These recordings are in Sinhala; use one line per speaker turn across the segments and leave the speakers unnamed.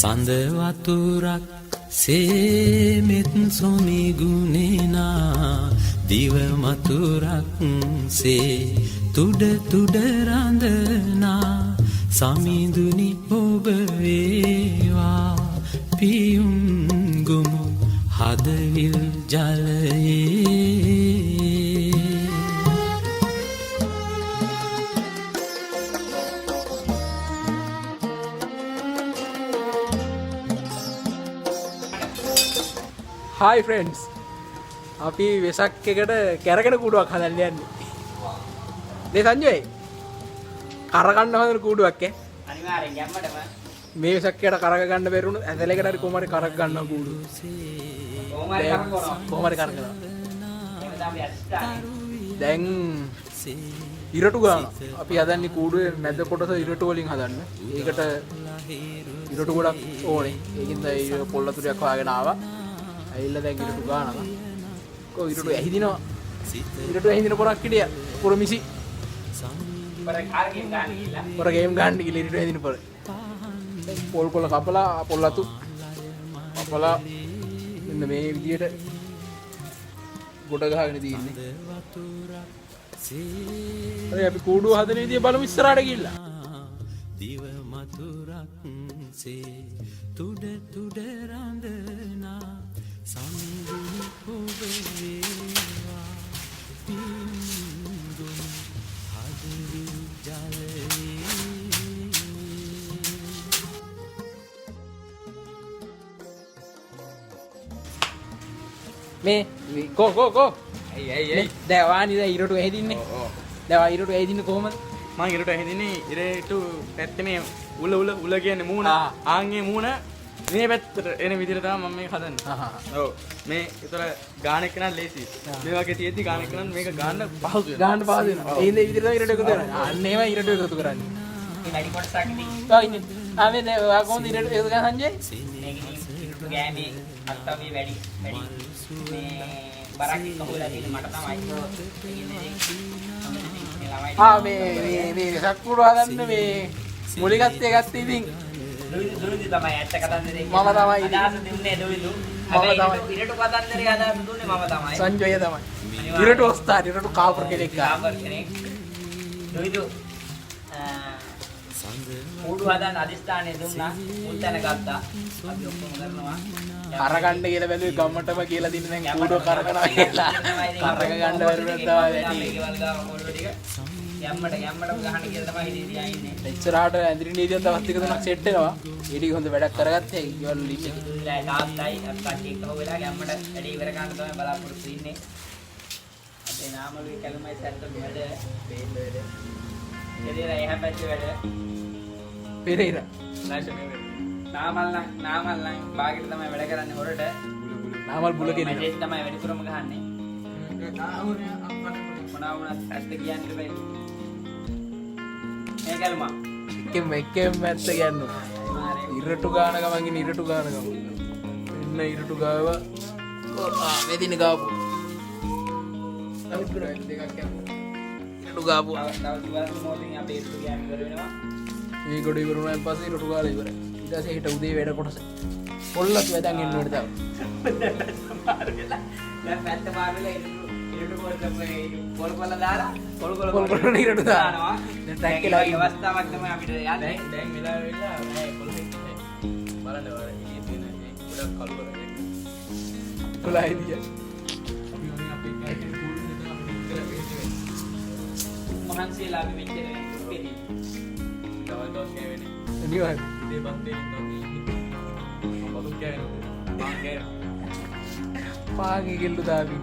සඳ වතුරක් සේමෙත් සොමි ගුණේනා දිව මතුරක් සේ තුඩ තුඩ රඳනා සමිඳුනි ඔබ වේවා පියුම් ගොමු හදවිල් ජලයේ
Hi friends, අපි වෙසක් එකට කැරගෙන කූඩුවක් හදන්න යන්නේ. නේ සංජය? කර ගන්න හදන කූඩුවක් ඈ.
අනිවාර්යෙන් ගැම්මටම
මේ වෙසක් එකට කරක ගන්න බැරුණු ඇදලෙකට හරි කොහොම හරි කරක ගන්නවා කූඩුව. කොහොම හරි කරකනවා. දැන් ඉරටු ගන්න. අපි හදන්නේ කූඩුවේ මැද කොටස ඉරටු වලින් හදන්න. ඒකට ඉරටු ගොඩක් ඕනේ. ඒකින්ද ඒ පොල්ලතුරියක් හොයාගෙන ආවා. ඇවිල්ලා දැන් ඉරටු ගන්නවා. කො ඉරටු ඇහිදිනවා. ඉරටු ඇහිදින පොරක් හිටියා. පොර මිසි. පොර ගේම් ගන්න ගිහලා ඉරටු ඇහිදින පොර. පොල් කොළ කපලා පොල්ලතු කපලා මෙන්න මේ විදියට ගොඩ ගහගෙන තියෙන්නේ. හරි අපි කූඩුව හදන විදිය බලමු ඉස්සරහට ගිහිල්ලා.
දිව මතුරක් සේ තුඩ තුඩ රඳනා සමිඳුනි ඔබ වේවා පින්දුනි හදවිල් ජලයේ
මේ කෝ ඇයි දැන් වානි දැන් ඉරටු ඇහිදින්නේ. දැන් ඉරටු ඇහිදින්නේ කොහමද?
මම ඉරට ඇහිදින්නේ ඉරේට පැත්තනේ උල කියන්නේ මූණ. ආන්ගේ මූණ මේ පැත්තට එන විදිහට තමයි මම මේක හදන්නේ. ඔව්. මේ ඒතර ගාන එක නම් ලේසි. මේ වගේ තියෙද්දි ගාන එක නම් මේක ගන්න පහසු
වෙනවා. ඒ ඉන්නේ විදිහට තමයි ඉරටු එකතු කරන්නේ. අන්න ඒවා ඉරටු එකතු කරන්නේ.
මේ වැඩි කොටසක් ඉතින්
ඔය ඉන්නේ. ආවේ දැන් ඔයා කොහොමද ඉරටු එකතු කරන්නේ සංජය?
මේකේ ඉරුටු ගෑමේ අත්තමේ වැඩි මේ බරක් කහුවලා තියෙන මට තමයි
මේ සක්කුඩු හදන්න මේ මුලිකත්තේ ගත්තේ ඉතින්
දුවිදු තමයි ඇත්ත කතන්දරේ
මම තමයි
අදහස දුන්නේ දුවිදු හැබැයි ඉරටු කතන්දරේ අදහස දුන්නේ මම තමයි
සංජය තමයි ඉරටු ඔස්තාර් ඉරටු කාපර් කෙනෙක්
දුවිදු කූඩු හදන්න අදිස්ථානයේ දුන්නා මුල් තැන ගත්තා අපි ඔක්කොම කරනවා
කරගන්න කියලා බැලුවේ ගම්මටම කියලා දින්න දැන් කූඩුව කරකනවා කියලා කරක ගන්න බැරුණා තමයි වැඩි
මේකවල් ගාව කොල්ල ටික යම්මට ගහන්න කියලා තමයි හිතේ ඉන්නේ
ඉස්සරහට ඇඳිරි නීතියක් දවස් දෙක තුනක් සෙට් වෙනවා ඊට හොඳ වැඩක් කරගත්තේ ඊවල ලිච් එක
ඉතිලා තාත්තයි අක්කටි එක හොයලා යම්මට වැඩි ඉවර ගන්න තමයි බලාපොරොත්තු ඉන්නේ අපේ නාමලුවේ කැලුමයි සැන්ටර් වැඩ බේල් වැඩ එදින එහා පැත්තේ වැඩ
පෙරේරා
නාමල් නම් බාගෙට තමයි වැඩ කරන්නේ හොරට
නාමල් බුල කෙනෙක්
මේක තමයි වැඩිපුරම ගහන්නේ මොනවා වුණත් ඇත්ත කියන්නේ බෑ මේ කැලුමා
එකෙන් මැත්ත ගන්න ඉරටු ගාන ගමන් ඉන්නේ ඉරටු ගාන ගමන් එන්න ඉරටු ගාව මෙදින ගාපු අනිත් දෙකක් යනවා ඉරටු ගාපු
දවස් දිවස් මොකදින් අපේ ඉරටු ගෑම් ඉවර වෙනවා
මේ ගොඩ ඉවරුණාන් පස්සේ ඉරටු ගාලා ඉවරයි ඊට පස්සේ හිට උදේ වැඩ කොටස පොල්ලත් වැදන් එන්න ඕනේ තාම
දැන් පැත්ත මාරලා ඉරටු පොල්ලම පොල් කොල්ල දාලා
පොල් කොල්ල ඉරටු දානවා
දැන් ටැක්කලා අවස්ථාවක් තමයි අපිට යන්නේ
දැන් වෙලා වෙලා පොල්ලෙක් බලන්න වල ඉන්නේ තියෙන මේ ගොඩක් කළු කරගෙන
කොලයිදිය
අපි ඕනේ අපේ කැටේ කූඩු දෙක අපිට ඉතල වෙන්නේ
මහන්සියලා අපි මෙච්චර වෙන්නේ
දවස් කෑවෙන්නේ
අනිවාර්ය
ඉතේ බන්දේ ඉන්නේ බදුක් කෑවෙන්නේ පාන් කෑවෙන්නේ
පාගේ ගෙල්ලු දාවි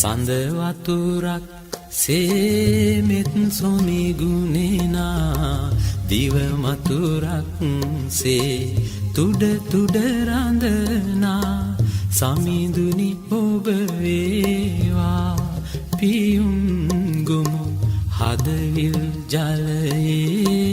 සඳ වතුරක් සේමෙත් සොමිගුණෙනා දිව මතුරක් සේ තුඩ තුඩ රඳනා සමිඳුනි ඔබ වේවා පියුම් ගොමු හදවිල් ජලයේ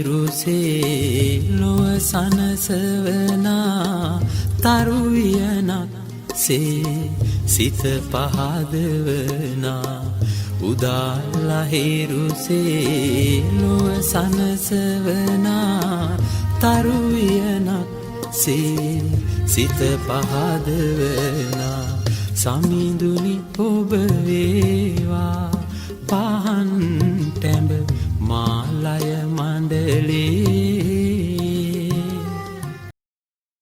උදාලහිරුසේ ලොව සනසවනා තරුවියනක් සේ සිත පහදවනා උදාලහිරුසේ ලොව සනසවනා තරුවියනක් සේ සිත පහදවනා සමිඳුනි ඔබ වේවා පහන් ටැඹ මාලය මණ්ඩලේ